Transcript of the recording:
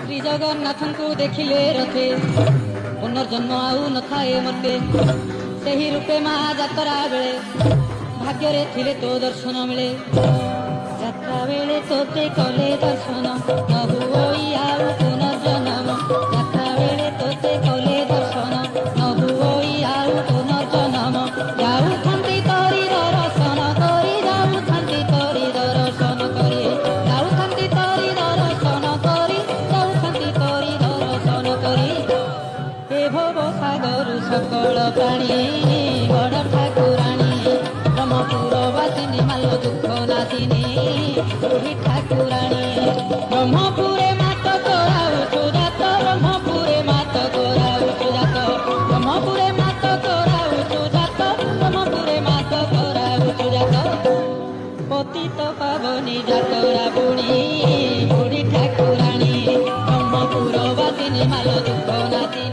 श्री जगन्नाथଙ୍କୁ ଦେଖିଲେ ରଥେ ପୁନର୍ଜନ୍ମ ଆଉ ନଥାଏ ମତେ ସେହି ରୂପେ ମା ଯାତ୍ରା ବେଳେ ଭାଗ୍ୟରେ ଥିଲେ ତୋ ଦର୍ଶନ ମିଳେ ଯାତ୍ରା ବେଳେ ତୋତେ କଲେ ଦର୍ଶନ ନ ହୁଅଇ ଆଉ ପୁନର୍ଜନ୍ମ ଯାତ୍ରା ବେଳେ ତୋତେ କଲେ ଦର୍ଶନ ନ ହୁଅଇ ଆଉ ପୁନର୍ଜନ୍ମ ଯାଉଥାନ୍ତି ତୋରି ଦର୍ଶନ କରି ଯାଉଥାନ୍ତି ତୋରି ଦର୍ଶନ କରି ଯାଉଥାନ୍ତି ତୋରି ଦର୍ଶନ କରି ଯାଉଥାନ୍ତି ତୋରି ଦର୍ଶନ କରି हे भव सागर सकल प्राणी बड़ ठाकुराणी ब्रह्मपुरवासिनी माल दुख नाशिनी बुढ़ी ठाकुराणी ब्रह्मपुरे मात कराउछु जात ब्रह्मपुरे मात कराउछु जात ब्रह्मपुरे मात कराउछु जात ब्रह्मपुरे मात कराउछु जात पतित पावनी जातरा बुढ़ी बुढ़ी ठाकुराणी ब्रह्मपुरवासिनी माल दुख नाशिनी